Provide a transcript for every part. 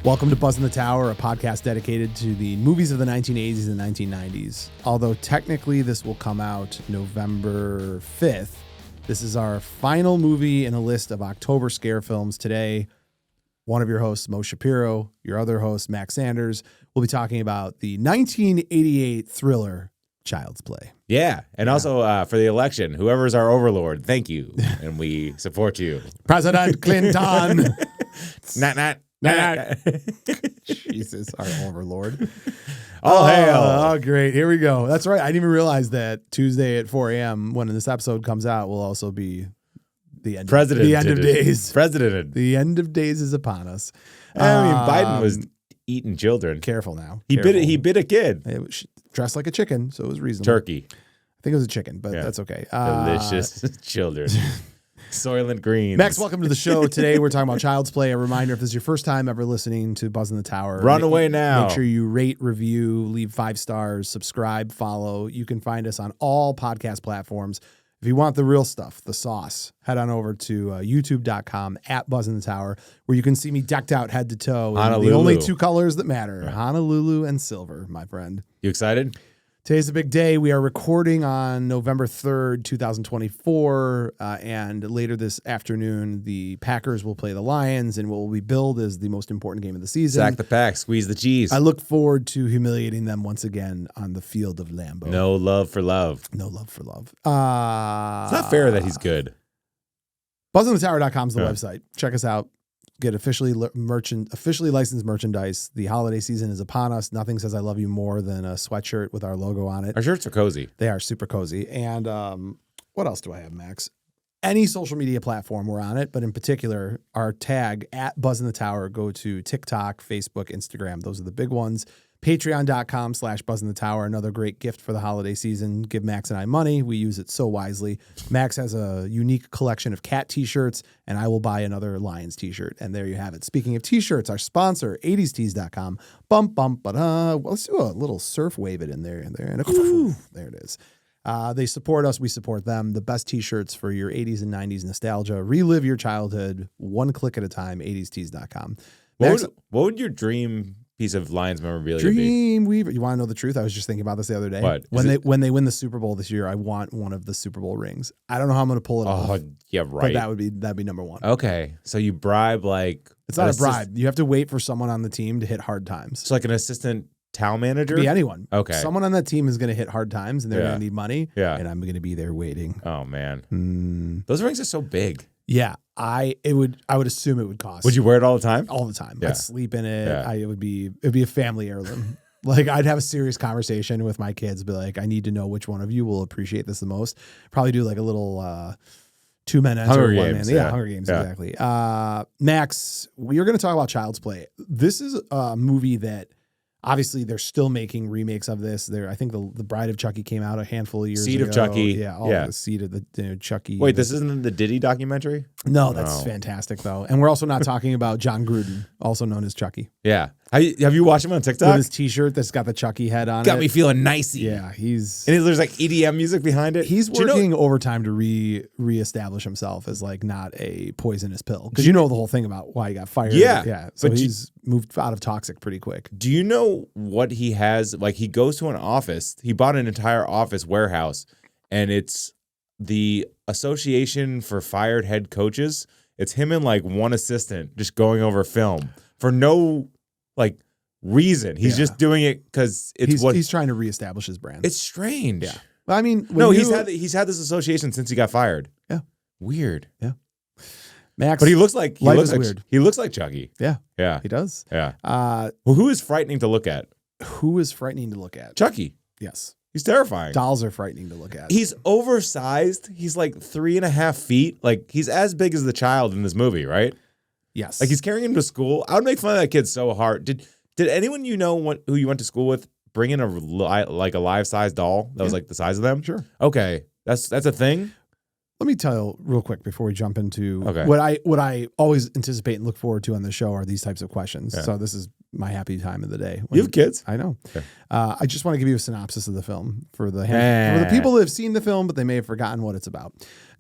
Welcome to Buzz in the Tower, a podcast dedicated to the movies of the 1980s and 1990s. Although technically this will come out November 5th, this is our final movie in a list of October scare films. Today, one of your hosts, Mo Shapiro, your other host, Max Sanders, will be talking about the 1988 thriller Child's Play. Yeah, and also for the election, whoever's our overlord, thank you, and we support you. President Clinton! Not. Jesus, our overlord. All hail. Oh, great. Here we go. That's right. I didn't even realize that Tuesday at 4 a.m. when this episode comes out will also be the end of days. The end of days is upon us. I mean, Biden was eating children. Careful now. He bit a kid. It was dressed like a chicken, so it was reasonable. Turkey. I think it was a chicken, but that's okay. Delicious children. Soylent Greens. Max, welcome to the show. Today we're talking about Child's Play. A reminder, if this is your first time ever listening to Buzz in the Tower, run away now. Make sure you rate, review, leave 5 stars, subscribe, follow. You can find us on all podcast platforms. If you want the real stuff, the sauce, head on over to youtube.com @Buzz in the Tower, where you can see me decked out head to toe in the only 2 colors that matter, Honolulu and silver, my friend. You excited? Today's a big day. We are recording on November 3rd, 2024, and later this afternoon, the Packers will play the Lions, and what will be billed as the most important game of the season. Sack the pack, squeeze the cheese. I look forward to humiliating them once again on the field of Lambeau. No love for love. No love for love. It's not fair that he's good. BuzzinTheTower.com is the website. Check us out. Get officially licensed merchandise. The holiday season is upon us. Nothing says I love you more than a sweatshirt with our logo on it. Our shirts are cozy. They are super cozy. And what else do I have, Max? Any social media platform, we're on it. But in particular, our tag @Buzz in the Tower. Go to TikTok, Facebook, Instagram. Those are the big ones. Patreon.com/Buzz in the Tower. Another great gift for the holiday season. Give Max and I money. We use it so wisely. Max has a unique collection of cat t-shirts, and I will buy another Lions t-shirt. And there you have it. Speaking of t-shirts, our sponsor, 80stees.com. Well, let's do a little surf wave it in there. And there it is. They support us. We support them. The best t-shirts for your 80s and 90s nostalgia. Relive your childhood one click at a time. 80stees.com. What would your dream piece of Lions memorabilia be? Dreamweaver. You want to know the truth? I was just thinking about this the other day. What? When they win the Super Bowl this year, I want one of the Super Bowl rings. I don't know how I'm going to pull it off. Oh, yeah, right. But that'd be number one. Okay, so you bribe like it's not a bribe. You have to wait for someone on the team to hit hard times. So like an assistant town manager? Could be anyone. Okay. Someone on that team is going to hit hard times, and they're going to need money. Yeah. And I'm going to be there waiting. Oh man, those rings are so big. Yeah, I would assume it would cost. Would you wear it all the time? All the time. Yeah. I'd sleep in it. Yeah. It'd be a family heirloom. Like I'd have a serious conversation with my kids, be like, I need to know which one of you will appreciate this the most. Probably do like a little 2 men enter, Hunger 1 Games, man. Yeah, Hunger Games, exactly. Max, we are going to talk about Child's Play. This is a movie that obviously they're still making remakes of this. I think the Bride of Chucky came out a handful of years ago. Seed of Chucky. The Seed of the Chucky. Wait, this isn't the Diddy documentary? No, that's fantastic though. And we're also not talking about John Gruden, also known as Chucky. Yeah. Have you watched him on TikTok? With his t-shirt that's got the Chucky head on it. Got me feeling nicey. Yeah, and there's like EDM music behind it. He's working overtime to reestablish himself as like not a poisonous pill. Because you know the whole thing about why he got fired. Yeah. So he's moved out of toxic pretty quick. Do you know what he has? Like he goes to an office. He bought an entire office warehouse, and it's the Association for Fired Head Coaches. It's him and like one assistant just going over film for no like reason. He's just doing it because he's trying to reestablish his brand. It's strange. Yeah. Well, I mean, he's had this association since he got fired. Yeah. Weird. Yeah. Max, but he looks like weird. He looks like Chucky. Yeah. Yeah. He does. Yeah. Well, who is frightening to look at? Who is frightening to look at? Chucky. Yes. He's terrifying. Dolls are frightening to look at. He's oversized. He's like 3.5 feet. Like he's as big as the child in this movie, right? Yes. Like he's carrying him to school. I would make fun of that kid so hard. Did anyone who you went to school with bring in a life size doll that was like the size of them? Sure. Okay, that's a thing. Let me tell you real quick before we jump into Okay. what I always anticipate and look forward to on the show are these types of questions. Yeah. So this is my happy time of the day. You have kids? I know. Okay. I just want to give you a synopsis of the film for the people that have seen the film, but they may have forgotten what it's about.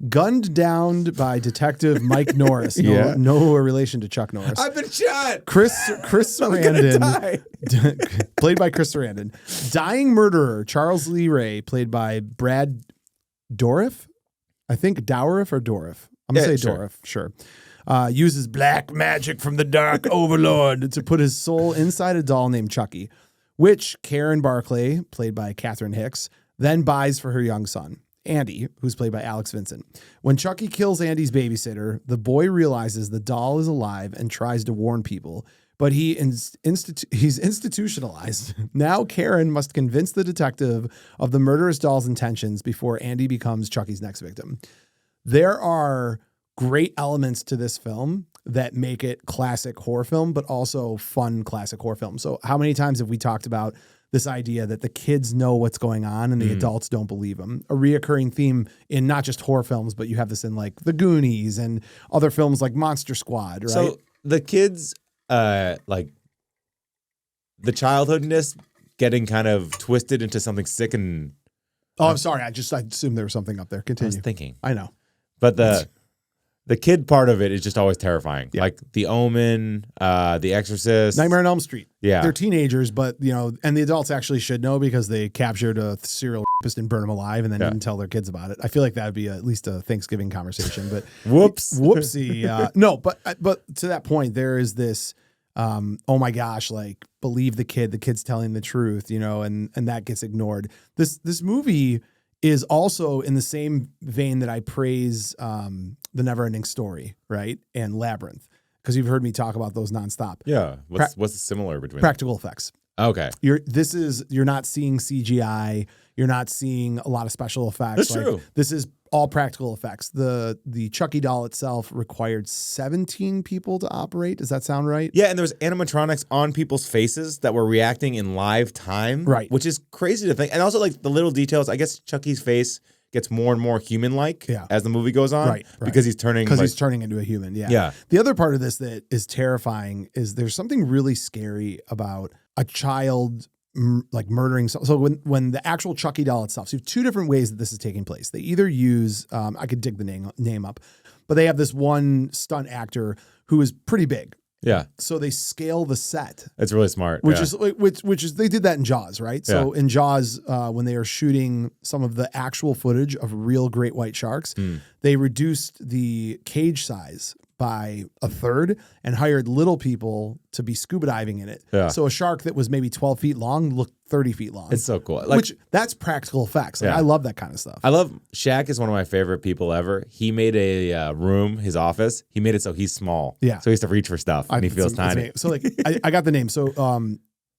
Gunned down by Detective Mike Norris. No relation to Chuck Norris. I've been shot. Chris Sarandon, played by Chris Sarandon. Dying murderer Charles Lee Ray, played by Brad Dourif. I think Dourif or Dourif. I'm going to say Dourif, sure. Uses black magic from the dark overlord to put his soul inside a doll named Chucky, which Karen Barclay, played by Catherine Hicks, then buys for her young son, Andy, who's played by Alex Vincent. When Chucky kills Andy's babysitter, the boy realizes the doll is alive and tries to warn people, but he's institutionalized. Now Karen must convince the detective of the murderous doll's intentions before Andy becomes Chucky's next victim. There are great elements to this film that make it classic horror film, but also fun classic horror film. So how many times have we talked about this idea that the kids know what's going on and the adults don't believe them? A reoccurring theme in not just horror films, but you have this in like The Goonies and other films like Monster Squad, right? So the kids, like the childhoodness getting kind of twisted into something sick and... Oh, I'm sorry. I assumed there was something up there. Continue. I was thinking. I know. But the kid part of it is just always terrifying. Yeah. Like The Omen, The Exorcist. Nightmare on Elm Street. Yeah. They're teenagers, but, and the adults actually should know because they captured a serial rapist and burned him alive and then didn't tell their kids about it. I feel like that would be at least a Thanksgiving conversation, but whoopsie. No, but to that point, there is this, oh my gosh, like believe the kid's telling the truth, and that gets ignored. This movie is also in the same vein that I praise The Neverending Story, right? And Labyrinth, because you've heard me talk about those nonstop. Yeah. What's similar between practical effects? Okay. You're not seeing CGI. You're not seeing a lot of special effects. That's true. This is all practical effects. The Chucky doll itself required 17 people to operate. Does that sound right? Yeah, and there was animatronics on people's faces that were reacting in live time. Right. Which is crazy to think. And also like the little details. I guess Chucky's face gets more and more human-like as the movie goes on. Right. Because he's turning he's turning into a human. Yeah. Yeah. The other part of this that is terrifying is there's something really scary about a child like murdering. So when the actual Chucky doll itself, so you have two different ways that this is taking place. They either use, I could dig the name up, but they have this one stunt actor who is pretty big. Yeah. So they scale the set. It's really smart. Which is they did that in Jaws, right? So in Jaws, when they are shooting some of the actual footage of real great white sharks, they reduced the cage size by a third and hired little people to be scuba diving in it. Yeah. So a shark that was maybe 12 feet long looked 30 feet long. It's so cool. Which that's practical effects. I love that kind of stuff. I love Shaq is one of my favorite people ever. He made a room, his office. He made it so he's small. Yeah. So he has to reach for stuff and he feels tiny. So like I got the name. So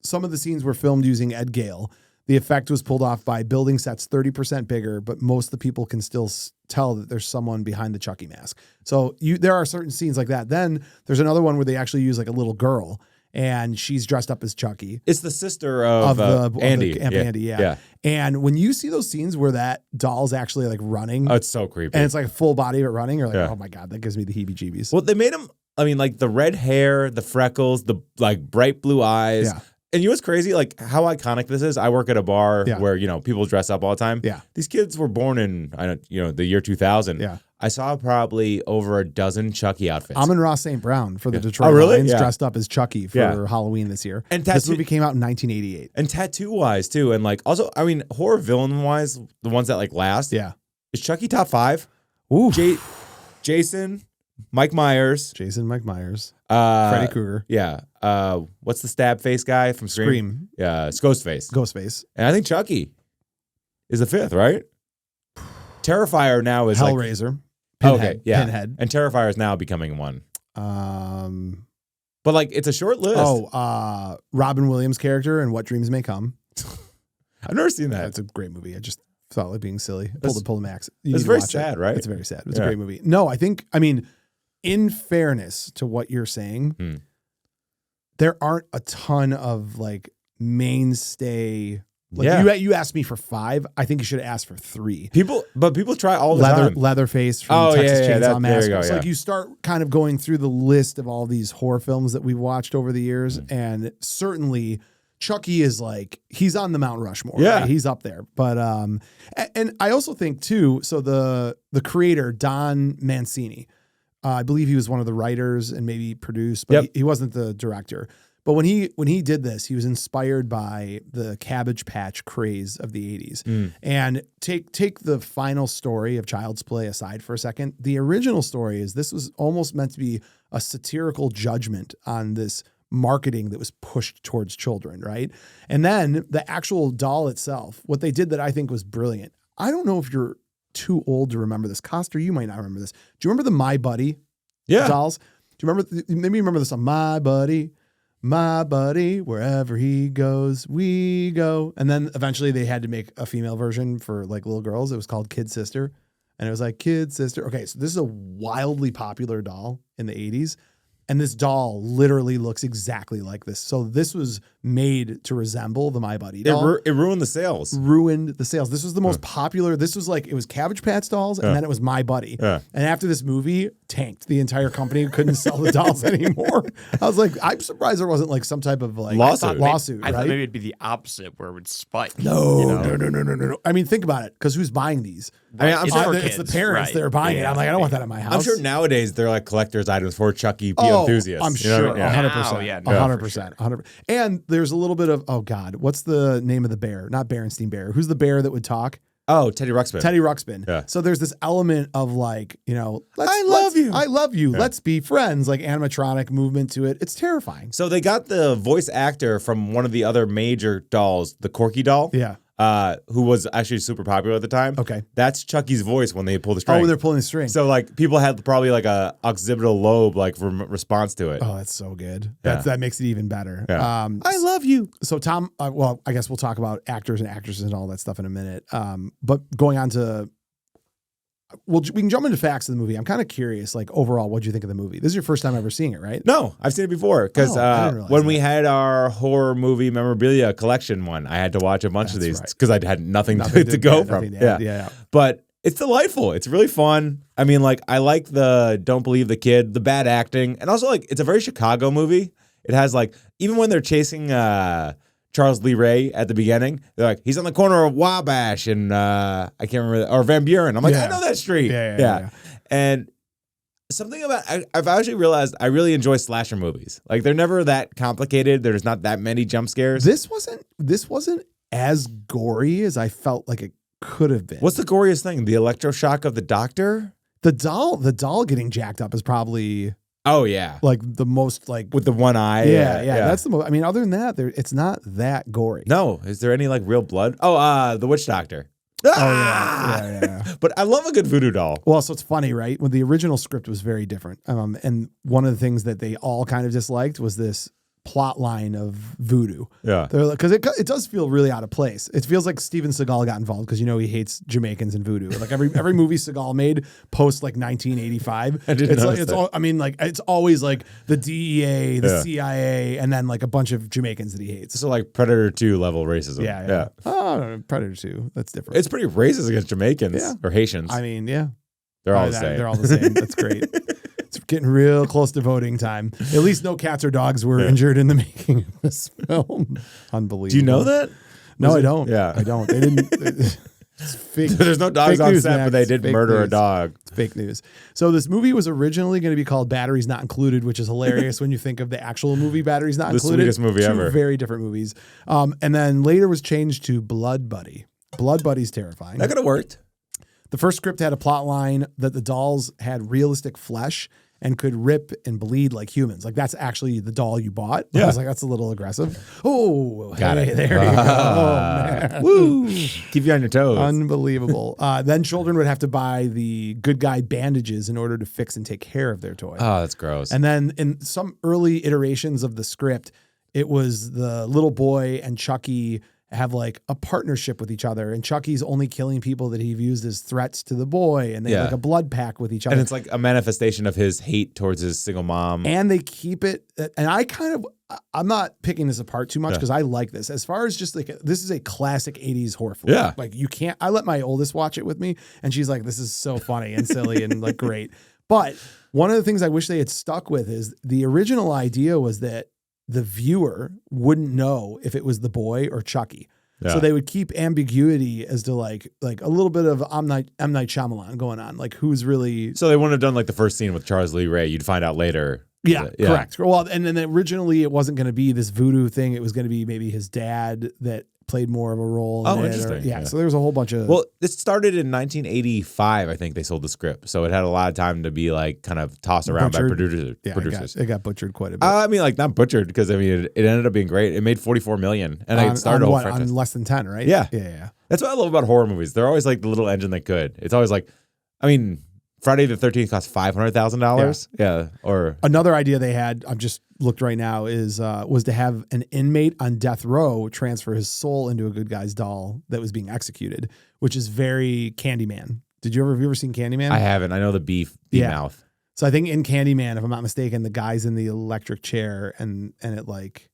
some of the scenes were filmed using Ed Gale. The effect was pulled off by building sets 30% bigger, but most of the people can still tell that there's someone behind the Chucky mask. So there are certain scenes like that. Then there's another one where they actually use like a little girl and she's dressed up as Chucky. It's the sister of Andy. Andy, yeah. And when you see those scenes where that doll's actually like running. Oh, it's so creepy. And it's like a full body of it running. You're like, oh my God, that gives me the heebie-jeebies. Well, they made him, like the red hair, the freckles, the like bright blue eyes. Yeah. And you know what's crazy? Like how iconic this is. I work at a bar where, people dress up all the time. Yeah. These kids were born in, the year 2000. Yeah. I saw probably over a dozen Chucky outfits. I'm in Ross St. Brown for the Detroit Lions dressed up as Chucky for Halloween this year. And this movie came out in 1988. And tattoo-wise, too. And like also, horror villain-wise, the ones that like last. Yeah. Is Chucky top 5? Ooh. Jason, Mike Myers. Freddy Krueger. Yeah. What's the stab face guy from Scream? Yeah, it's Ghostface. And I think Chucky is the 5th, right? Terrifier now is Hellraiser. Pinhead. Pinhead. And Terrifier is now becoming one. But like it's a short list. Robin Williams' character in What Dreams May Come. I've never seen that. It's a great movie. I just felt like being silly. Pull the max. It's very sad, right? It's very sad. It's a great movie. No, in fairness to what you're saying, there aren't a ton of like mainstay Like you asked me for 5. I think you should have asked for 3. People try all the time. Leatherface from Texas Chainsaw Massacre. Go, It's like you start kind of going through the list of all these horror films that we've watched over the years, and certainly Chucky is like, he's on the Mount Rushmore. Yeah. Right? He's up there. But and I also think too, so the creator, Don Mancini, I believe he was one of the writers and maybe produced, but he wasn't the director. But when he did this, he was inspired by the Cabbage Patch craze of the 80s. And take the final story of Child's Play aside for a second. The original story is this was almost meant to be a satirical judgment on this marketing that was pushed towards children, right? And then the actual doll itself, what they did that I think was brilliant. I don't know if you're too old to remember this. Coster, you might not remember this. Do you remember the My Buddy dolls? Do you remember? Maybe you remember this on My Buddy, wherever he goes, we go. And then eventually they had to make a female version for like little girls. It was called Kid Sister. And it was like Kid Sister. Okay, so this is a wildly popular doll in the 80s. And this doll literally looks exactly like this. So this was made to resemble the My Buddy doll. It ruined the sales. This was the most popular. This was like, it was Cabbage Patch dolls, and then it was My Buddy. And after this movie, tanked. The entire company couldn't sell the dolls anymore. I was like, I'm surprised there wasn't like some type of like lawsuit. I thought maybe it'd be the opposite, where it would spike. No. I mean, think about it, because who's buying these? It's the parents that are buying it. I'm like, I don't want that in my house. I'm sure nowadays they're like collector's items for Chucky enthusiasts. I'm sure, 100%. 100%. And there's a little bit of, oh God, what's the name of the bear? Not Berenstein Bear. Who's the bear that would talk? Oh, Teddy Ruxpin. Teddy Ruxpin. Yeah. So there's this element of like, I love you. Yeah. Let's be friends, like animatronic movement to it. It's terrifying. So they got the voice actor from one of the other major dolls, the Corky doll. Yeah. Who was actually super popular at the time. Okay. That's Chucky's voice when they pull the string. Oh, when they're pulling the string. So like people had probably like a occipital lobe like response to it. Oh, that's so good. Yeah. That makes it even better. Yeah. I love you. So Tom, well, I guess we'll talk about actors and actresses and all that stuff in a minute. But going on to, we can jump into facts of the movie. I'm kind of curious, like overall, what do you think of the movie? This is your first time ever seeing it, right? No, I've seen it before because when we had our horror movie memorabilia collection one, I had to watch a bunch of these because I had nothing to go from. Yeah. But it's delightful. It's really fun. I mean, like I like the don't believe the kid, the bad acting, and also like it's a very Chicago movie. It has like even when they're chasing Charles Lee Ray at the beginning, they're like, he's on the corner of Wabash and I can't remember, or Van Buren. I'm like, I know that street. Yeah. And something about, I've actually realized I really enjoy slasher movies. Like they're never that complicated. There's not that many jump scares. This wasn't as gory as I felt like it could have been. What's the goriest thing? The electroshock of the doctor? The doll getting jacked up is probably... Oh, yeah. Like the most like... With the one eye. Yeah. That's the most... I mean, other than that, it's not that gory. No. Is there any like real blood? Oh, the witch doctor. Yeah. But I love a good voodoo doll. Well, so it's funny, right? When the original script was very different. And one of the things that they all kind of disliked was this plot line of voodoo. Yeah. Because it does feel really out of place. It feels like Steven Seagal got involved because he hates Jamaicans and voodoo. Like every movie Seagal made post like 1985. It's always like the DEA, the CIA, and then like a bunch of Jamaicans that he hates. So like Predator 2 level racism. Yeah. Oh, Predator 2. That's different. It's pretty racist against Jamaicans or Haitians. I mean, yeah. They're all the same. They're all the same. That's great. It's getting real close to voting time. At least no cats or dogs were injured in the making of this film. Unbelievable. Do you know that? No, I don't. Yeah. I don't. They didn't. It's fake. There's no dogs on news, set, Max. but they did murder a dog. It's fake news. So this movie was originally going to be called Batteries Not Included, which is hilarious when you think of the actual movie Batteries Not Included. The sweetest movie ever. Two very different movies. And then later was changed to Blood Buddy. Blood Buddy's terrifying. That could have worked. The first script had a plot line that the dolls had realistic flesh and could rip and bleed like humans. Like that's actually the doll you bought. Yeah. I was like, that's a little aggressive. Oh, got it. There you go. Oh, man. Woo. Keep you on your toes. Unbelievable. Then children would have to buy the good guy bandages in order to fix and take care of their toy. Oh, that's gross. And then in some early iterations of the script, it was the little boy and Chucky have like a partnership with each other, and Chucky's only killing people that he views as threats to the boy, and they have like a blood pact with each other. And it's like a manifestation of his hate towards his single mom. And they keep it, and I'm not picking this apart too much because I like this. As far as just like, this is a classic 80s horror film. Yeah. Like I let my oldest watch it with me, and she's like, this is so funny and silly and like great. But one of the things I wish they had stuck with is the original idea was that the viewer wouldn't know if it was the boy or Chucky. Yeah. So they would keep ambiguity as to like a little bit of M. Night Shyamalan going on, like who's really. So they wouldn't have done like the first scene with Charles Lee Ray. You'd find out later. Yeah, correct. Well, and then originally it wasn't going to be this voodoo thing. It was going to be maybe his dad that played more of a role. Oh, interesting. Yeah, so there was a whole bunch of. Well, it started in 1985. I think they sold the script, so it had a lot of time to be like kind of tossed around by producers. It got butchered quite a bit. I mean, like not butchered because I mean it ended up being great. It made $44 million, and it started on a whole what, franchise. on less than 10, right? Yeah. Yeah. That's what I love about horror movies. They're always like the little engine that could. It's always like, I mean, Friday the 13th cost $500,000. Yeah. Or another idea they had, I've just looked right now, is was to have an inmate on death row transfer his soul into a good guy's doll that was being executed, which is very Candyman. Have you ever seen Candyman? I haven't. I know the beef mouth. So I think in Candyman, if I'm not mistaken, the guy's in the electric chair and it like,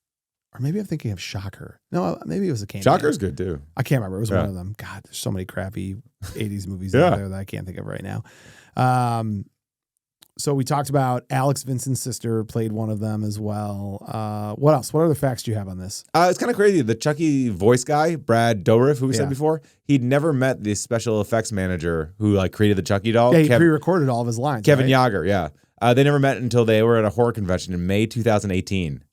or maybe I'm thinking of Shocker. No, maybe it was a Candyman. Shocker's good too. I can't remember. It was one of them. God, there's so many crappy 80s movies out there that I can't think of right now. So we talked about Alex Vincent's sister played one of them as well. What else? What other facts do you have on this? It's kind of crazy. The Chucky voice guy, Brad Dourif, who we said before, he'd never met the special effects manager who like created the Chucky doll. Yeah, he pre-recorded all of his lines. Kevin Yager, yeah. They never met until they were at a horror convention in May 2018.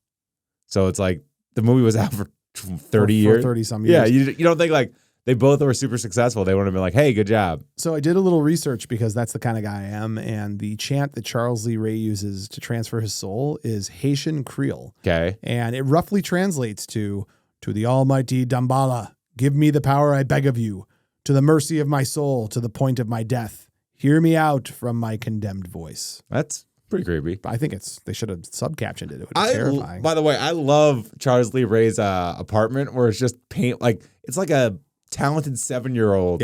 So it's like the movie was out for 30 years. 30-some years. Yeah, you don't think like they both were super successful. They would have been like, hey, good job. So I did a little research because that's the kind of guy I am. And the chant that Charles Lee Ray uses to transfer his soul is Haitian Creole. Okay. And it roughly translates to the almighty Dambala, give me the power I beg of you, to the mercy of my soul, to the point of my death. Hear me out from my condemned voice. That's pretty creepy. I think they should have subcaptioned it. It would be terrifying. By the way, I love Charles Lee Ray's apartment where it's just paint, like it's like a talented 7-year-old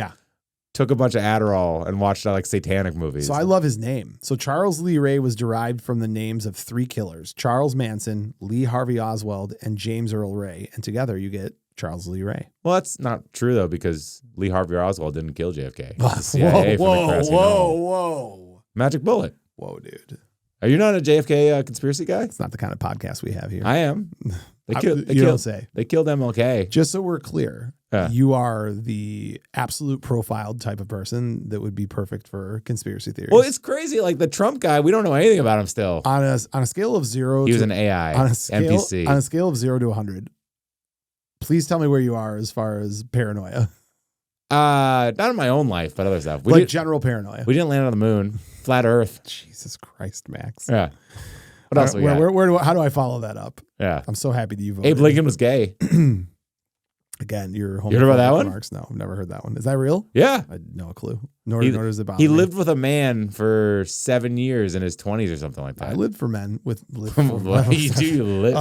took a bunch of Adderall and watched like satanic movies. So I love his name. So Charles Lee Ray was derived from the names of 3 killers: Charles Manson, Lee Harvey Oswald, and James Earl Ray. And together you get Charles Lee Ray. Well, that's not true though, because Lee Harvey Oswald didn't kill JFK. The CIA Whoa. Magic bullet. Whoa, dude. Are you not a JFK conspiracy guy? It's not the kind of podcast we have here. I am. Don't say. They killed MLK. Just so we're clear, you are the absolute profiled type of person that would be perfect for conspiracy theories. Well, it's crazy. Like the Trump guy, we don't know anything about him still. On a scale of 0 he was an AI, NPC. On a scale of 0 to 100, please tell me where you are as far as paranoia. Not in my own life, but other stuff. General paranoia. We didn't land on the moon. Flat Earth. Jesus Christ, Max. Yeah. What else we got? How do I follow that up? Yeah. I'm so happy that you voted. Abe Lincoln was gay. Again, you're You heard about that one? Remarks. No, I've never heard that one. Is that real? Yeah. I had no clue. Nor does it bother He me. lived with a man for 7 years in his 20s or something like that. I lived for men with. You do live.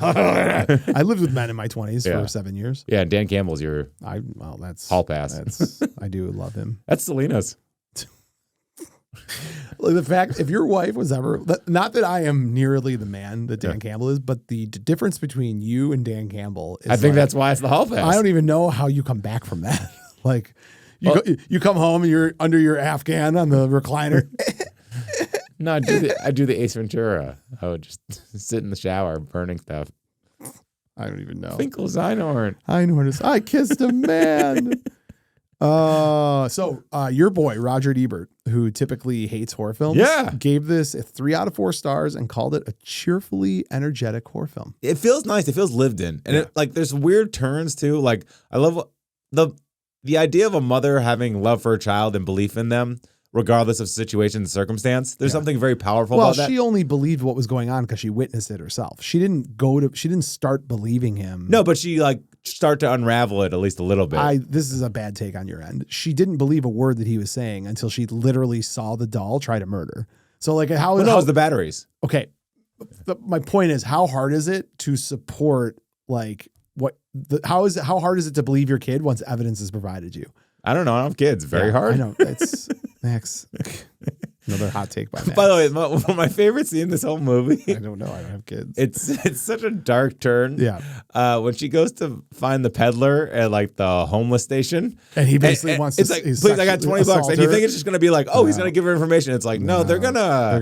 I lived with men in my 20s for 7 years. Yeah, Dan Campbell's your that's hall pass. I do love him. That's Selena's. Like the fact, if your wife was ever, not that I am nearly the man that Dan Campbell is, but the difference between you and Dan Campbell is, I think that's why it's the hall pass. I don't even know how you come back from that. Like you come home and you're under your Afghan on the recliner. No, I do the Ace Ventura. I would just sit in the shower burning stuff. I don't even know. Finkel's Einhorn. I kissed a man. So your boy Roger Ebert, who typically hates horror films, gave this a 3 out of 4 stars and called it a cheerfully energetic horror film. It feels nice. It feels lived in, and there's weird turns too. Like I love the idea of a mother having love for a child and belief in them, regardless of situation and circumstance. There's something very powerful about that. Well, she only believed what was going on because she witnessed it herself. She didn't start believing him. No, but she start to unravel it at least a little bit. This is a bad take on your end. She didn't believe a word that he was saying until she literally saw the doll try to murder. So like how it was the batteries. Okay. My point is, how hard is it to support like how hard is it to believe your kid once evidence is provided you? I don't know. I don't have kids. Very hard. I know. It's Max. Another hot take by Max. By the way, one of my favorite scene in this whole movie. I don't know. I don't have kids. It's such a dark turn. Yeah. When she goes to find the peddler at like the homeless station, and he basically wants to. It's like, please, I got $20, and you think it's just gonna be like, oh, he's gonna give her information. It's like, no, they're gonna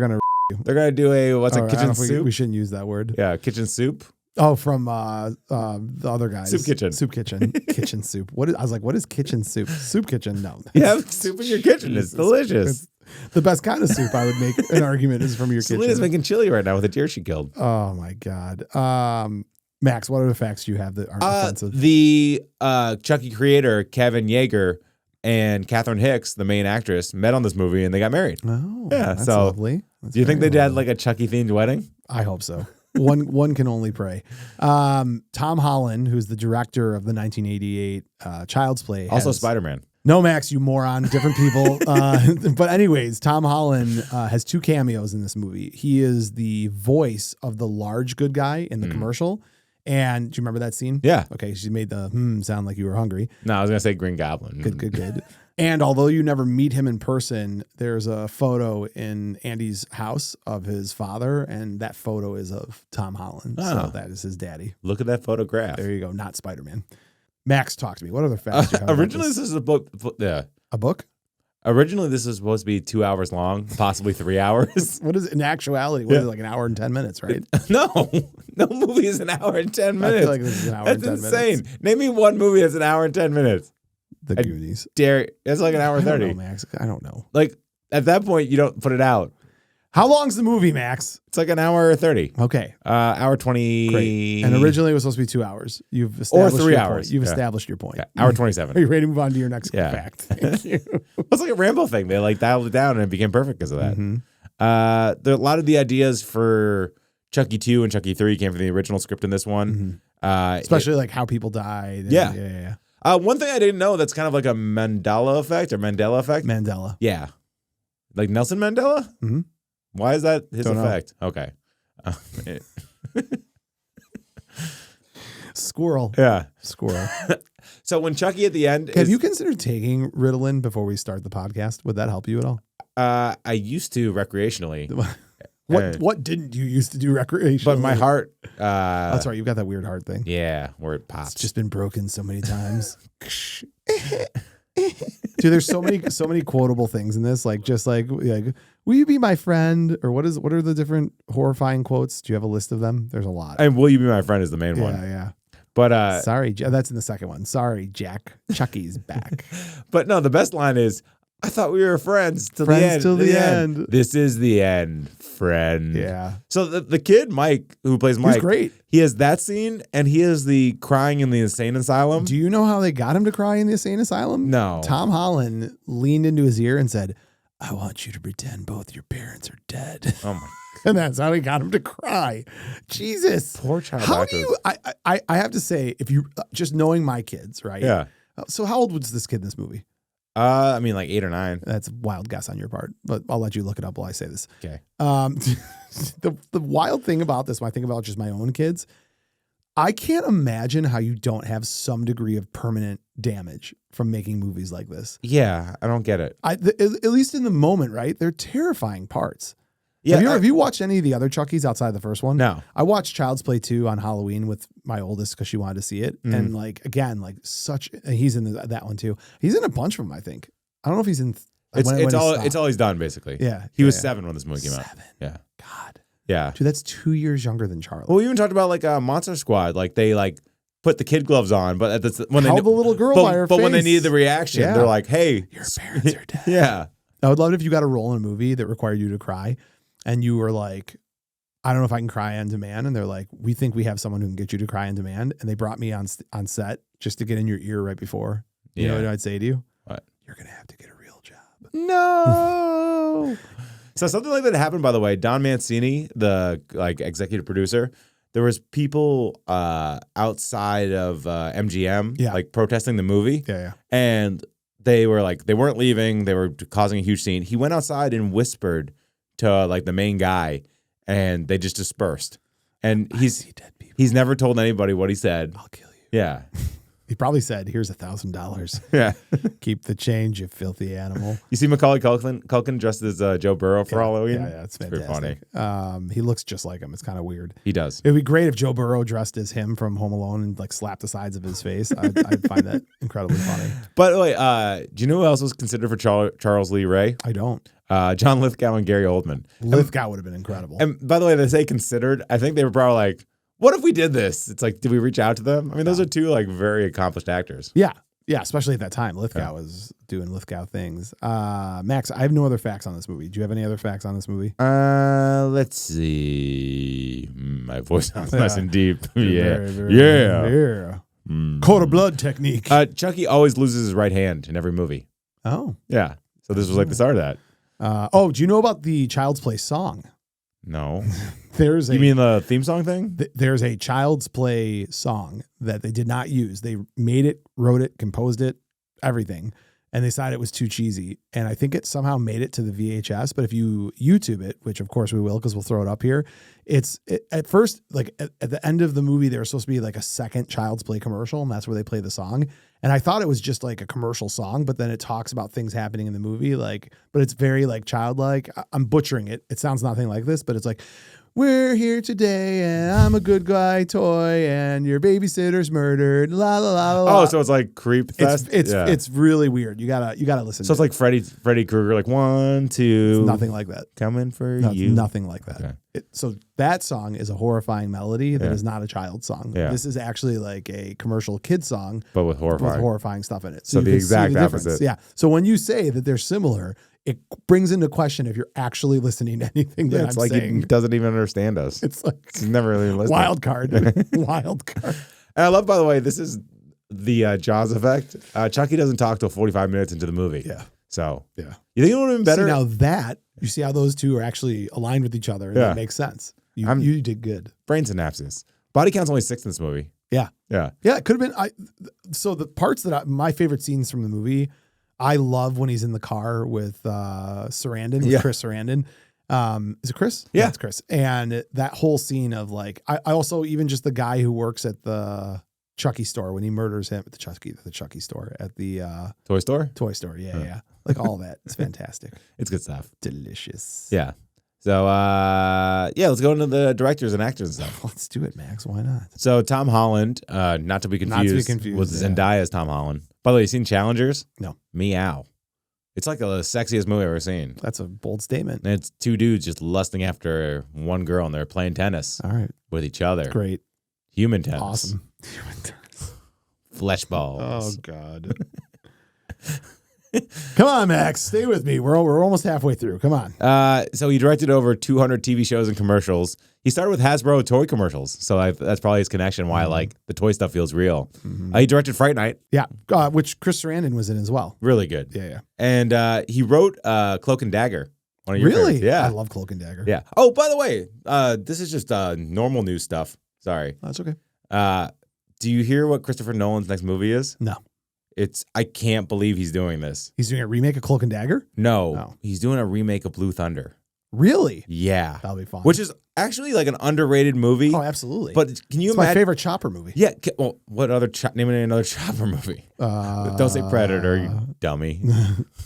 do a kitchen soup. We shouldn't use that word. Yeah, kitchen soup. Oh, from the other guys. Soup kitchen. Kitchen soup. I was like, what is kitchen soup? Soup kitchen? No. You have soup in your kitchen. It's delicious. It's the best kind of soup I would make an argument is from your kitchen. Selena's making chili right now with a deer she killed. Oh my God. Max, what other facts do you have that aren't offensive? The Chucky creator, Kevin Yeager, and Catherine Hicks, the main actress, met on this movie and they got married. Oh, yeah. That's so lovely. Do you think they did like a Chucky themed wedding? I hope so. One can only pray. Tom Holland, who's the director of the 1988 Child's Play. Also Spider-Man. No, Max, you moron. Different people. But anyways, Tom Holland has 2 cameos in this movie. He is the voice of the large good guy in the commercial. And do you remember that scene? Yeah. Okay, she made the sound like you were hungry. No, I was going to say Green Goblin. Good. And although you never meet him in person, there's a photo in Andy's house of his father, and that photo is of Tom Holland. Oh. So that is his daddy. Look at that photograph. There you go. Not Spider-Man. Max, talk to me. What other facts do you have? Originally, this is a book. Yeah. A book? Originally, this was supposed to be 2 hours long, possibly 3 hours. What is it in actuality? What is it, like an hour and 10 minutes, right? No movie is an hour and 10 minutes. I feel like this is an hour and 10 That's minutes. insane. Name me one movie that's an hour and 10 minutes. The Goonies. It's like an hour and 30. I don't know, Max. I don't know. Like, at that point, you don't put it out. How long's the movie, Max? It's like an hour 30. Okay. Hour 20. Great. And originally it was supposed to be 2 hours. You've established 3 your hours. Point. You've Yeah. established your point. Yeah, hour 27. Are you ready to move on to your next Yeah. fact? Thank you. It's like a Rambo thing. They like dialed it down and it became perfect because of that. Mhm. There a lot of the ideas for Chucky 2 and Chucky 3 came from the original script in this one. Especially like how people died. And, Yeah. Yeah. One thing I didn't know that's kind of like a Mandela effect. Mandela. Yeah. Like Nelson Mandela? Mhm. Why is that his Don't know. effect? Okay. Squirrel. Yeah. Squirrel. So when Chucky at the end Have you considered taking Ritalin before we start the podcast? Would that help you at all? I used to recreationally. What didn't you used to do recreationally? But my heart That's right. You've got that weird heart thing. yeah, where it pops. It's just been broken so many times. Dude, there's so many quotable things in this. Like will you be my friend? Or what are the different horrifying quotes? Do you have a list of them? There's a lot. And Will You Be My Friend is the main one. Yeah. But Sorry, that's in the second one. Sorry, Jack. Chucky's back. but no, the best line is, I thought we were friends till Friends the end. till the end. This is the end, friend. Yeah. So the kid, Mike, who plays Mike, He's great. He has that scene and he has the crying in the insane asylum. Do you know how they got him to cry in the insane asylum? No. Tom Holland leaned into his ear and said, I want you to pretend both your parents are dead. Oh my. And that's how he got him to cry. Jesus. Poor child How actors. do you, I have to say, if you, just knowing my kids, right? Yeah. So how old was this kid in this movie? I mean, like 8 or 9. That's a wild guess on your part, but I'll let you look it up while I say this. Okay. The wild thing about this, when I think about just my own kids, I can't imagine how you don't have some degree of permanent damage from making movies like this. Yeah, I don't get it. At least in the moment, right? They're terrifying parts. Yeah. Have you watched any of the other Chuckies outside the first one? No. I watched Child's Play 2 on Halloween with my oldest because she wanted to see it. And he's in that one too. He's in a bunch of them, I think. I don't know if he's in. It's all he's done basically. Yeah. He was 7 when this movie came out. 7. Yeah. God. Yeah. Dude, that's 2 years younger than Charlie. Well, we even talked about like Monster Squad. Like they like put the kid gloves on, but when Held the little girl by her but when they face. needed the reaction, Yeah. they're like, "Hey, Your parents are dead." yeah, I would love it if you got a role in a movie that required you to cry and you were like, I don't know if I can cry on demand. And they're like, we think we have someone who can get you to cry on demand. And they brought me on set just to get in your ear right before. You know what I'd say to you? What? You're going to have to get a real job. no." So something like that happened, by the way. Don Mancini, the like executive producer, there was people outside of MGM like protesting the movie. Yeah. And they were like, they weren't leaving. They were causing a huge scene. He went outside and whispered to like the main guy, and they just dispersed. And he's never told anybody what he said. I'll kill you. Yeah. He probably said, "Here's $1,000. Yeah. Keep the change, you filthy animal." You see Macaulay Culkin dressed as Joe Burrow for Halloween? Yeah, it's pretty fantastic. He looks just like him. It's kind of weird. He does. It'd be great if Joe Burrow dressed as him from Home Alone and like slapped the sides of his face. I'd find that incredibly funny. By the way, do you know who else was considered for Charles Lee Ray? I don't. John Lithgow and Gary Oldman. Lithgow would have been incredible. And by the way, they say considered. I think they were probably like, what if we did this? It's like, did we reach out to them? I mean, those are two like very accomplished actors. Yeah. Yeah, especially at that time. Lithgow was doing Lithgow things. Max, I have no other facts on this movie. Do you have any other facts on this movie? Let's see. My voice sounds nice and deep. Yeah. Yeah. Code of blood technique. Chucky always loses his right hand in every movie. Oh. Yeah. So this was like the start of that. Do you know about the Child's Play song? No. You mean the theme song thing? There's a Child's Play song that they did not use. They made it, wrote it, composed it, everything, and they decided it was too cheesy. And I think it somehow made it to the VHS. But if you YouTube it, which of course we will because we'll throw it up here, at first, like at the end of the movie, there was supposed to be like a second Child's Play commercial, and that's where they play the song. And I thought it was just like a commercial song, but then it talks about things happening in the movie, but it's very like childlike. I'm butchering it. It sounds nothing like this, but it's like, "We're here today, and I'm a good guy toy, and your babysitter's murdered." La la la la. Oh, so it's like Creep Fest. It's really weird. You gotta listen. So it's like Freddy Krueger, like 1, 2. It's nothing like that. Coming for No, you. nothing like that. Okay. So that song is a horrifying melody that is not a child song. Yeah. This is actually like a commercial kid song, But with horrifying. stuff in it. So you the can see exact difference. opposite. Yeah. So when you say that they're similar, it brings into question if you're actually listening to anything that It's I'm like saying. he doesn't even understand us. It's like He's never really listening. wild card. Wild card. And I love, by the way, this is the Jaws effect. Chucky doesn't talk till 45 minutes into the movie. Yeah. So Yeah. you think it would have been better? See, now that you see how those two are actually aligned with each other, and Yeah. that makes sense. You did good. Brain synapses. Body count's only 6 in this movie. Yeah. Yeah. Yeah, it could have been. So the parts my favorite scenes from the movie, I love when he's in the car with Sarandon, with Chris Sarandon. Is it Chris? Yeah, it's Chris. And that whole scene of like, I also even just the guy who works at the Chucky store when he murders him at the Chucky store at the Toy store? toy store. Yeah, yeah. Like all that. It's fantastic. It's good stuff. Delicious. Yeah. So, let's go into the directors and actors and stuff. Let's do it, Max. Why not? So, Tom Holland, not to be confused with Zendaya as Tom Holland. By the way, you seen Challengers? No. Meow. It's like the sexiest movie I've ever seen. That's a bold statement. And it's 2 dudes just lusting after one girl, and they're playing tennis All right. with each other. Great. Human tennis. Awesome. Flesh balls. Oh, God. Come on, Max. Stay with me. We're almost halfway through. Come on. So he directed over 200 TV shows and commercials. He started with Hasbro toy commercials, so that's probably his connection. Why like the toy stuff feels real. He directed Fright Night. Yeah, which Chris Sarandon was in as well. Really good. Yeah. And he wrote Cloak and Dagger. One of your Really? favorites. Yeah. I love Cloak and Dagger. Yeah. Oh, by the way, this is just normal news stuff. Sorry. That's okay. Do you hear what Christopher Nolan's next movie is? No. I can't believe he's doing this. He's doing a remake of Cloak and Dagger? No. Oh. He's doing a remake of Blue Thunder. Really? Yeah. That'll be fun. Which is actually like an underrated movie. Oh, absolutely. But can you it's imagine? my favorite Chopper movie. Yeah. What other? Name another Chopper movie. Don't say Predator, you dummy.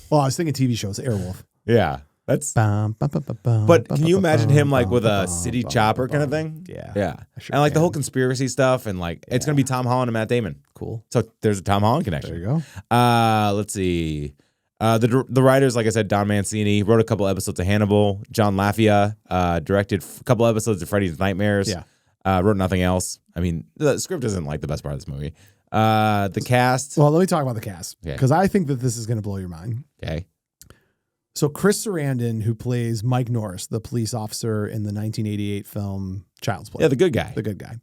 Well, I was thinking TV shows. Airwolf. Yeah. That's. But can you imagine him like with a city chopper kind of thing? Yeah. Yeah. Sure And like the can. whole conspiracy stuff, and like it's gonna be Tom Holland and Matt Damon. Cool. So there's a Tom Holland connection. There you go. Let's see. The writers, like I said, Don Mancini wrote a couple episodes of Hannibal. John Lafia directed a couple episodes of Freddy's Nightmares. Yeah. Wrote nothing else. I mean, the script isn't like the best part of this movie. The cast. Well, let me talk about the cast Okay. because I think that this is going to blow your mind. Okay. So Chris Sarandon, who plays Mike Norris, the police officer in the 1988 film Child's Play. Yeah, the good guy. The good guy.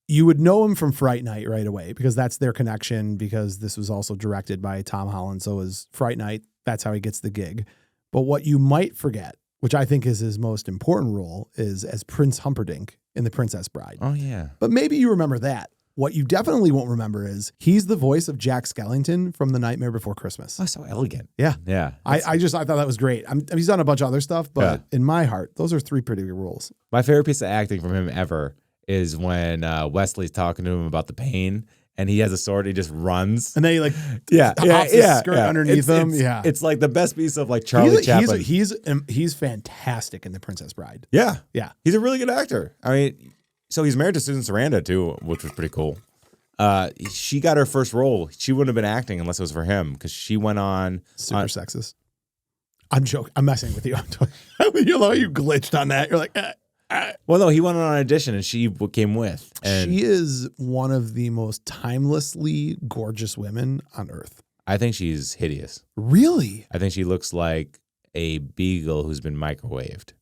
You would know him from Fright Night right away because that's their connection, because this was also directed by Tom Holland. So is Fright Night. That's how he gets the gig. But what you might forget, which I think is his most important role, is as Prince Humperdinck in The Princess Bride. Oh, yeah. But maybe you remember that. What you definitely won't remember is he's the voice of Jack Skellington from The Nightmare Before Christmas. Oh, so elegant. Yeah. Yeah. I thought that was great. He's done a bunch of other stuff, but in my heart, those are 3 pretty good roles. My favorite piece of acting from him ever is when Wesley's talking to him about the pain, and he has a sword. He just runs, And then he like hops his skirt underneath him. It's like the best piece of like Charlie Chaplin. He's fantastic in The Princess Bride. Yeah. He's a really good actor. I mean, so he's married to Susan Sarandon too, which was pretty cool. She got her first role. She wouldn't have been acting unless it was for him because she went on super sexist. I'm joking. I'm messing with you. You know, you glitched on that. You're like, Well, no, he went on an audition and she came with. And she is one of the most timelessly gorgeous women on earth. I think she's hideous. Really? I think she looks like a beagle who's been microwaved.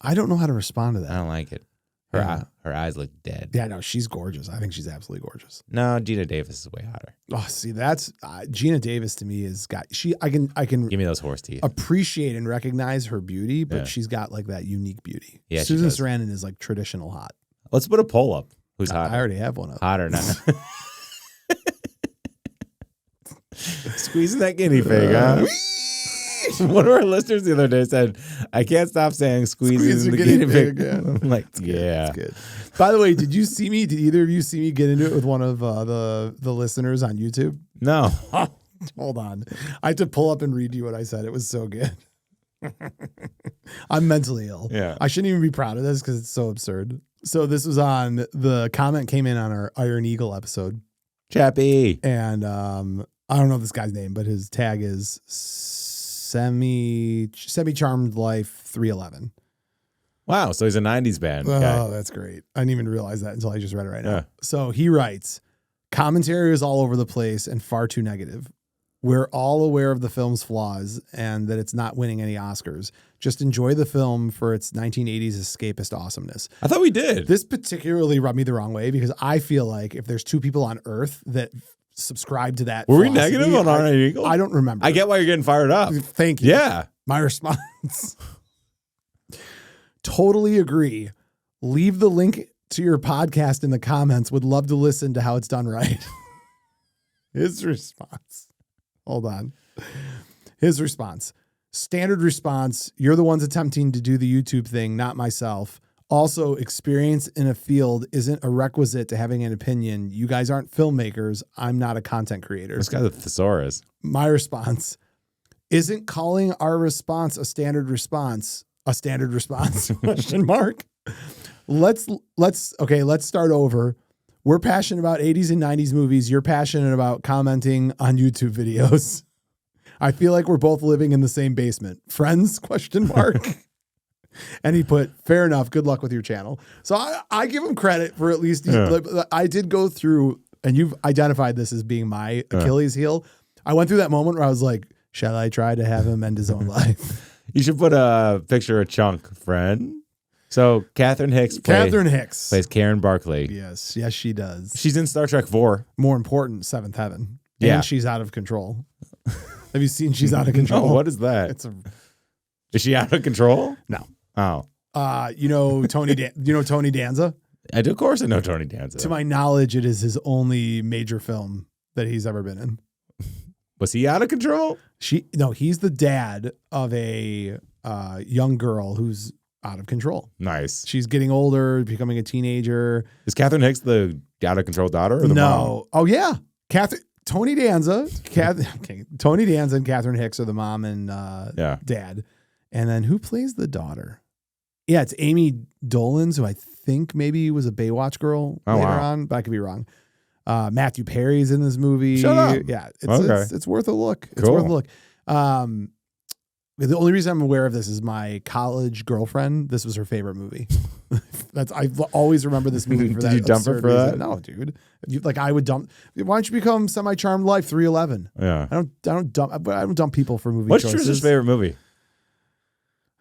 I don't know how to respond to that. I don't like it. Her eyes look dead. Yeah, no, she's gorgeous. I think she's absolutely gorgeous. No, Gina Davis is way hotter. Oh, see, that's Gina Davis to me is I can Give me those horse teeth. appreciate and recognize her beauty, but Yeah. she's got like that unique beauty. Yeah, she Susan does. Sarandon is like traditional hot. Let's put a poll up. Who's I hotter? already have one up. Hot or not? Squeezing that guinea pig, huh? One of our listeners the other day said, I can't stop saying squeezing the guinea pig. I'm like, yeah. That's good. By the way, did either of you see me get into it with one of the listeners on YouTube? No. Hold on. I had to pull up and read you what I said. It was so good. I'm mentally ill. Yeah. I shouldn't even be proud of this because it's so absurd. So this was on, the comment came in on our Iron Eagle episode. Chappie. And I don't know this guy's name, but his tag is Semi-Charmed Life 311. Wow. So he's a 90s band. Oh, guy. that's great. I didn't even realize that until I just read it right now. Yeah. So he writes, commentary is all over the place and far too negative. We're all aware of the film's flaws and that it's not winning any Oscars. Just enjoy the film for its 1980s escapist awesomeness. I thought we did. This particularly rubbed me the wrong way because I feel like if there's two people on Earth that subscribe to that Were we philosophy, negative on Iron Eagle? I don't remember. I get why you're getting fired up. Thank you. Yeah. My response. Totally agree. Leave the link to your podcast in the comments. Would love to listen to how it's done right. His response. Hold on. His response. Standard response. You're the ones attempting to do the YouTube thing, not myself. Also, experience in a field isn't a requisite to having an opinion. You guys aren't filmmakers. I'm not a content creator. This guy's a thesaurus. My response. Isn't calling our response a standard response question mark. Let's start over. We're passionate about 80s and 90s movies. You're passionate about commenting on YouTube videos. I feel like we're both living in the same basement. Friends? Question mark. And he put, fair enough. Good luck with your channel. So I give him credit for at least, I did go through, and you've identified this as being my Achilles heel. I went through that moment where I was like, shall I try to have him end his own life? You should put a picture of Chunk, friend. So Catherine Hicks plays Karen Barclay. Yes, she does. She's in Star Trek 4. More important, Seventh Heaven. Yeah. And she's out of control. Have you seen She's Out of Control? Oh, what is that? Is she out of control? No. Oh. You know Tony Danza? I do, of course I know Tony Danza. To my knowledge, it is his only major film that he's ever been in. Was he out of control? He's the dad of a young girl who's out of control. Nice. She's getting older, becoming a teenager. Is Catherine Hicks the out of control daughter or the mom? Oh yeah. Tony Danza and Catherine Hicks are the mom and dad. And then who plays the daughter? Yeah, it's Amy Dolenz, who I think maybe was a Baywatch girl later on, but I could be wrong. Matthew Perry's in this movie. Shut up. Yeah, it's worth a look. It's Cool. worth a look. The only reason I'm aware of this is my college girlfriend. This was her favorite movie. I always remember this movie for that. Did you dump her for reason. that? No, dude. I would dump. Why don't you become Semi-Charmed Life 311? Yeah. I don't dump people for movie What's choices. Trish's favorite movie?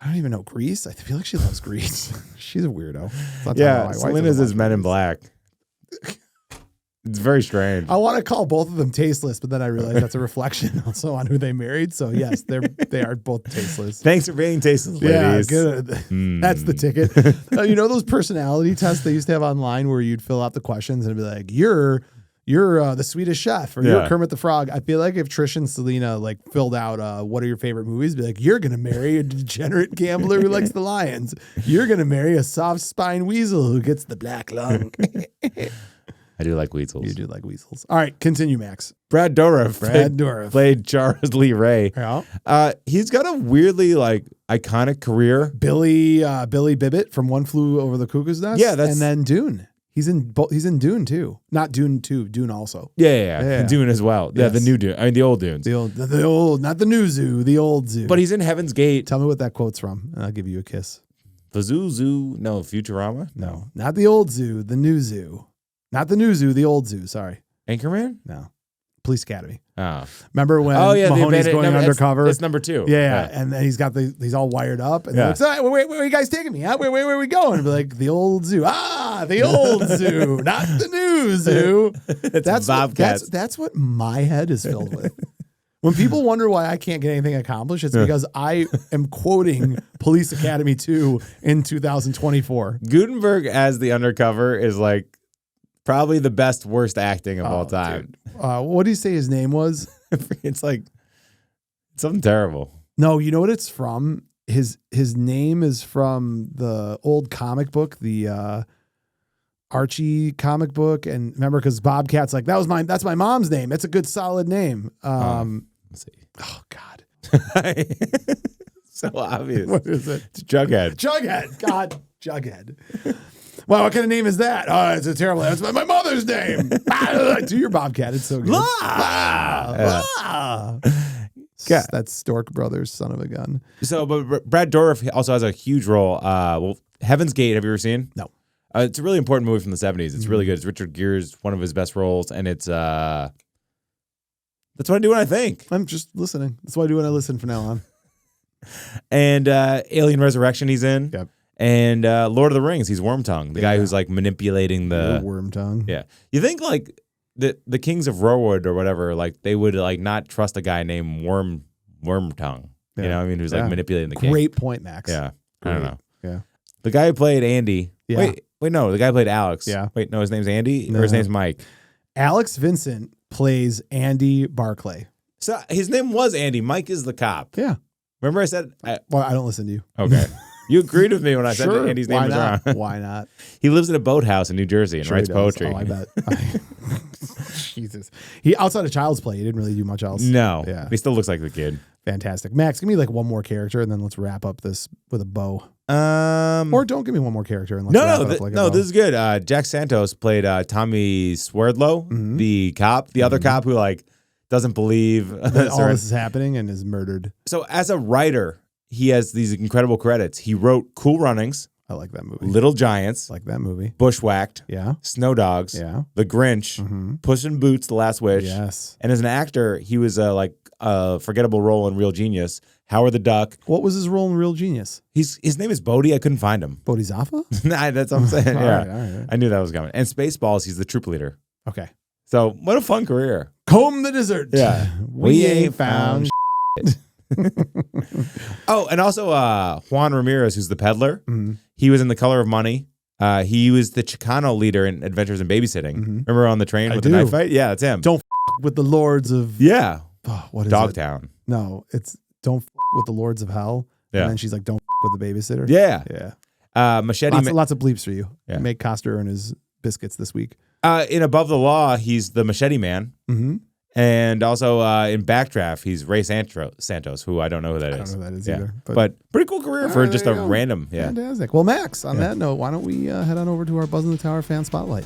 I don't even know Grease. I feel like she loves Grease. She's a weirdo. Yeah, Selena's is Men in Black. It's very strange. I want to call both of them tasteless, but then I realize that's a reflection also on who they married. So yes, they are both tasteless. Thanks for being tasteless, ladies. Yeah, good. That's the ticket. You know those personality tests they used to have online where you'd fill out the questions and it'd be like, you're you're the Swedish Chef, or you're Yeah. Kermit the Frog. I feel like if Trish and Selena like filled out what are your favorite movies, be like, you're gonna marry a degenerate gambler who likes the Lions. You're gonna marry a soft spine weasel who gets the black lung. I do like weasels. You do like weasels. All right, continue, Max. Brad Dourif. Dourif. Played Charles Lee Ray. Yeah. He's got a weirdly like iconic career. Billy Bibbit from One Flew Over the Cuckoo's Nest. Yeah, that's- and then Dune. He's in Dune too. Not Dune 2, Dune also. Yeah. Dune as well. Yeah, the Yes. new Dune. I mean, the old Dunes. The old, not the new zoo, the old zoo. But he's in Heaven's Gate. Tell me what that quote's from, and I'll give you a kiss. The Zoo. No, Futurama. No, not the old zoo, the new zoo. Not the new zoo, the old zoo. Sorry. Anchorman. No. Police Academy. Oh. Remember when The Mahoney's abandoned- going no, undercover? It's number 2. Yeah, and then he's got he's all wired up, and Yeah. they're like, so, where are you guys taking me? Huh? Where are we going? And be like, the old zoo. The old zoo, not the new zoo. That's Bobcats. That's what my head is filled with. When people wonder why I can't get anything accomplished, it's because I am quoting Police Academy 2 in 2024. Gutenberg as the undercover is like probably the best worst acting of all time. What do you say his name was? It's like something terrible. No, you know what it's from? His name is from the old comic book, the Archie comic book. And remember, because Bobcat's like, that's my mom's name. It's a good solid name. Let's see. Oh God. So obvious. What is it? It's Jughead. Jughead. God, Jughead. Wow, what kind of name is that? Oh, it's a terrible. That's my mother's name. Do your Bobcat. It's so good. Yeah. That's Stork Brothers, son of a gun. So, but Brad Dourif also has a huge role. Heaven's Gate. Have you ever seen? No. It's a really important movie from the 70s. It's really good. It's Richard Gere's one of his best roles, and it's that's what I do when I think. I'm just listening. That's what I do when I listen from now on. And Alien Resurrection, he's in. Yep. And Lord of the Rings, he's Wormtongue, the guy who's like manipulating the Worm tongue. Yeah. You think like the kings of Rowood or whatever, like they would like not trust a guy named Wormtongue. Yeah. You know what I mean? Who's like manipulating the king. Great point, Max. Yeah. I don't know. Yeah. The guy who played Andy. Yeah. Wait, no, the guy who played Alex. Yeah. Wait, no, his name's Andy No. or his name's Mike. Alex Vincent plays Andy Barclay. So his name was Andy. Mike is the cop. Yeah. Remember I said Well, I don't listen to you. okay. You agreed with me when I said that Andy's name Why was not? wrong. Why not? He lives in a boathouse in New Jersey and Sure writes he does. poetry. Oh, I bet. Jesus. He outside of Child's Play, he didn't really do much else. No. Yeah. He still looks like the kid. Fantastic. Max, give me like one more character and then let's wrap up this with a bow. Or don't give me one more character and let's wrap it up like a bow. this is good. Jack Santos played Tommy Swerdlow, the cop, the other cop who like doesn't believe that all this is happening and is murdered. So as a writer, he has these incredible credits. He wrote Cool Runnings, I like that movie. Little Giants, I like that movie. Bushwhacked, Yeah. Snow Dogs, Yeah. The Grinch, Puss in Boots, The Last Wish. Yes. And as an actor, he was like a forgettable role in Real Genius. Howard the Duck. What was his role in Real Genius? His name is Bodie. I couldn't find him. Bodhisattva? Nah, that's what I'm saying. Yeah. All right. I knew that was coming. And Spaceballs, he's the troop leader. Okay. So what a fun career. Comb the desert. Yeah. We ain't found Oh, and also Juan Ramirez, who's the peddler. He was in The Color of Money. He was the Chicano leader in Adventures in Babysitting. Remember on the train with the knife fight? Yeah, that's him. Don't with the lords of Yeah. what is Dogtown. it? No, it's don't with the lords of hell. Yeah. And then she's like, don't with the babysitter. Yeah. Yeah. Machete. Lots of bleeps for you. Yeah. Make Coster earn his biscuits this week. In Above the Law, he's the Machete Man. And also in Backdraft, he's Ray Santos, who I don't know who that is. I don't know who that is Yeah. either. But pretty cool career for just a there you go. random. Yeah. Fantastic. Well, Max, on that note, why don't we head on over to our Buzz in the Tower fan spotlight?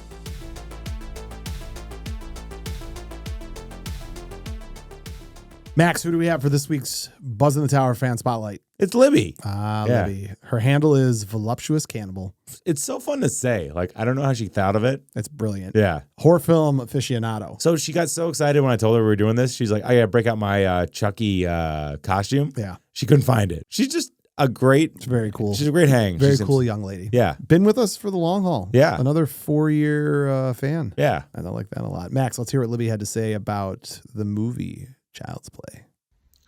Max, who do we have for this week's Buzz in the Tower fan spotlight? It's Libby. Yeah. Libby. Her handle is Voluptuous Cannibal. It's so fun to say. Like, I don't know how she thought of it. It's brilliant. Yeah. Horror film aficionado. So she got so excited when I told her we were doing this. She's like, I gotta break out my Chucky costume. Yeah. She couldn't find it. She's just a great. It's very cool. She's a great hang. Very She seems- cool young lady. Yeah. Been with us for the long haul. Yeah. Another 4-year fan. Yeah. I like that a lot. Max, let's hear what Libby had to say about the movie Child's Play.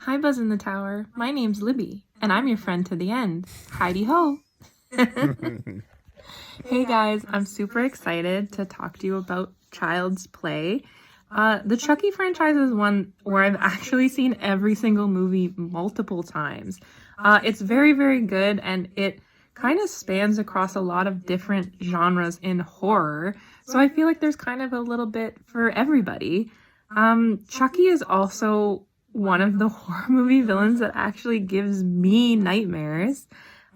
Hi, Buzz in the Tower. My name's Libby, and I'm your friend to the end. Heidi ho! Hey guys, I'm super excited to talk to you about Child's Play. The Chucky franchise is one where I've actually seen every single movie multiple times. It's very, very good, and it kind of spans across a lot of different genres in horror. So I feel like there's kind of a little bit for everybody. Chucky is also one of the horror movie villains that actually gives me nightmares.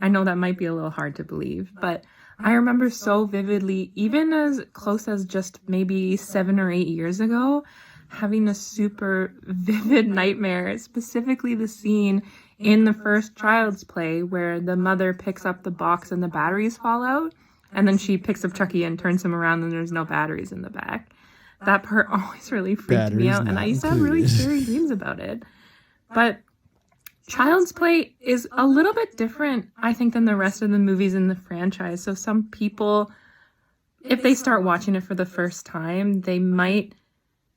I know that might be a little hard to believe, but I remember so vividly, even as close as just maybe 7 or 8 years ago, having a super vivid nightmare, specifically the scene in the first Child's Play where the mother picks up the box and the batteries fall out, and then she picks up Chucky and turns him around and there's no batteries in the back. That part always really freaked me out, and I used to have really scary dreams about it. But Child's Play is a little bit different, I think, than the rest of the movies in the franchise. So some people, if they start watching it for the first time, they might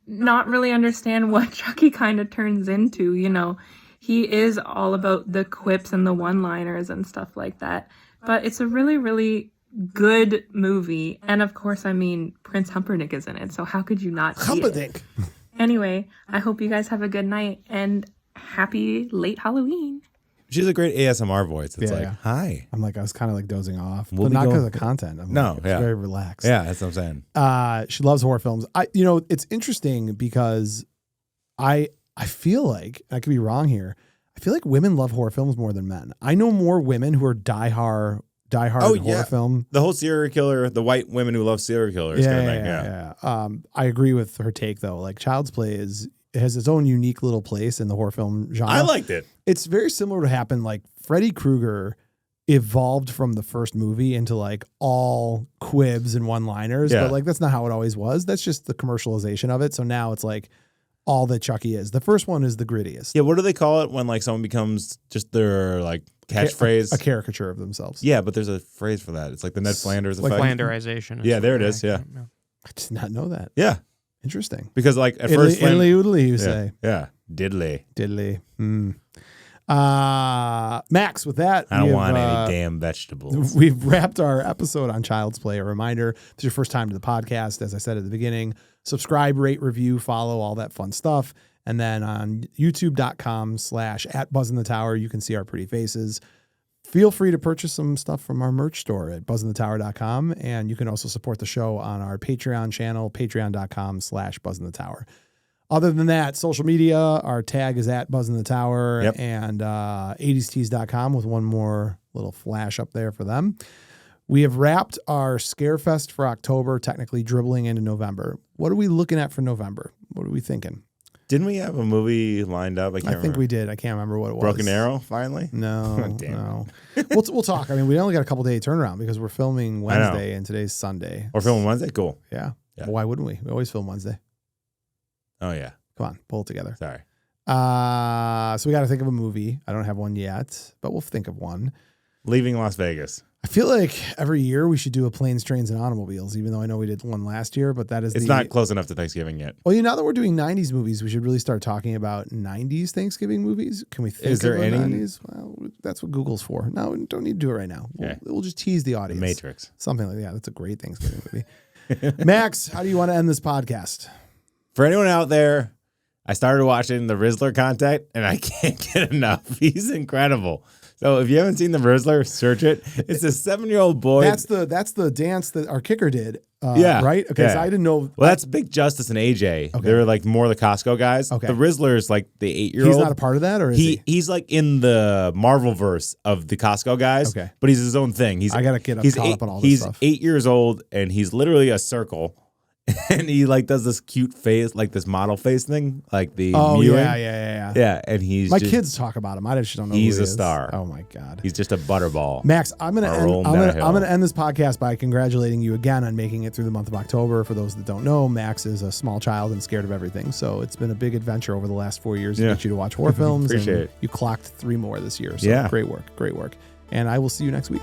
not really understand what Chucky kind of turns into. You know, he is all about the quips and the one-liners and stuff like that. But it's a really, really good movie. And of course, I mean, Prince Humperdinck is in it. So how could you not see it? Anyway, I hope you guys have a good night and happy late Halloween. She's a great ASMR voice. It's hi. I was kind of like dozing off, We'll but be not because going- of content. It's yeah. very relaxed. Yeah, that's what I'm saying. She loves horror films. It's interesting because I feel like, I could be wrong here, I feel like women love horror films more than men. I know more women who are diehard horror film. The whole serial killer, the white women who love serial killers. Yeah. I agree with her take though. Like Child's Play has its own unique little place in the horror film genre. I liked it. It's very similar to happen. Like Freddy Krueger evolved from the first movie into like all quibs and one-liners, but like that's not how it always was. That's just the commercialization of it. So now it's like all that Chucky is. The first one is the grittiest. Yeah, what do they call it when like someone becomes just their like catchphrase? A caricature of themselves. Yeah, but there's a phrase for that. It's like the Ned Flanders Like effect. Flanderization. Yeah, there it is. Yeah. I did not know that. Yeah. Interesting. Because like at Italy, first, Italy oodly, you say. Yeah. Diddly. Max, with that, I don't want any damn vegetables. We've wrapped our episode on Child's Play. A reminder, if it's your first time to the podcast, as I said at the beginning, subscribe, rate, review, follow, all that fun stuff. And then on youtube.com/@BuzzInTheTower, you can see our pretty faces. Feel free to purchase some stuff from our merch store at buzzinthetower.com. And you can also support the show on our Patreon channel, patreon.com/BuzzInTheTower. Other than that, social media, our tag is @BuzzInTheTower and 80stees.com with one more little flash up there for them. We have wrapped our Scarefest for October, technically dribbling into November. What are we looking at for November? What are we thinking? Didn't we have a movie lined up? I think we did. I can't remember what it was. Broken Arrow, finally? No, no. We'll talk. I mean, we only got a couple day turnaround because we're filming Wednesday and today's Sunday. We're filming Wednesday? Cool. Yeah. Well, why wouldn't we? We always film Wednesday. Oh, yeah. Come on, pull it together. Sorry. So we got to think of a movie. I don't have one yet, but we'll think of one. Leaving Las Vegas. I feel like every year we should do a Planes, Trains, and Automobiles, even though I know we did one last year, but that is It's not close enough to Thanksgiving yet. Well, now that we're doing 90s movies, we should really start talking about 90s Thanksgiving movies. Can we think Is there of any? 90s? Well, that's what Google's for. No, we don't need to do it right now. We'll just tease the audience. The Matrix. Something like that. That's a great Thanksgiving movie. Max, how do you want to end this podcast? For anyone out there, I started watching the Rizzler content, and I can't get enough. He's incredible. So if you haven't seen the Rizzler, search it. It's a 7-year-old boy. That's the dance that our kicker did. Right? Okay, so I didn't know. Well, that's Big Justice and AJ. Okay. They're like more the Costco guys. Okay. The Rizzler is like the 8-year-old. He's not a part of that, or is he? He's like in the Marvel verse of the Costco guys. Okay. But he's his own thing. I got to get caught up on all this He's stuff. 8 years old, and he's literally a circle. And he like does this cute face, like this model face thing, like the mewing. Yeah, and he's my kids talk about him. I just don't know. He's who he a is. star. Oh my god, he's just a butterball. Max, I'm gonna end this podcast by congratulating you again on making it through the month of October. For those that don't know, Max is a small child and scared of everything. So it's been a big adventure over the last 4 years to get you to watch horror films. Appreciate and it. You clocked 3 more this year. So great work. And I will see you next week.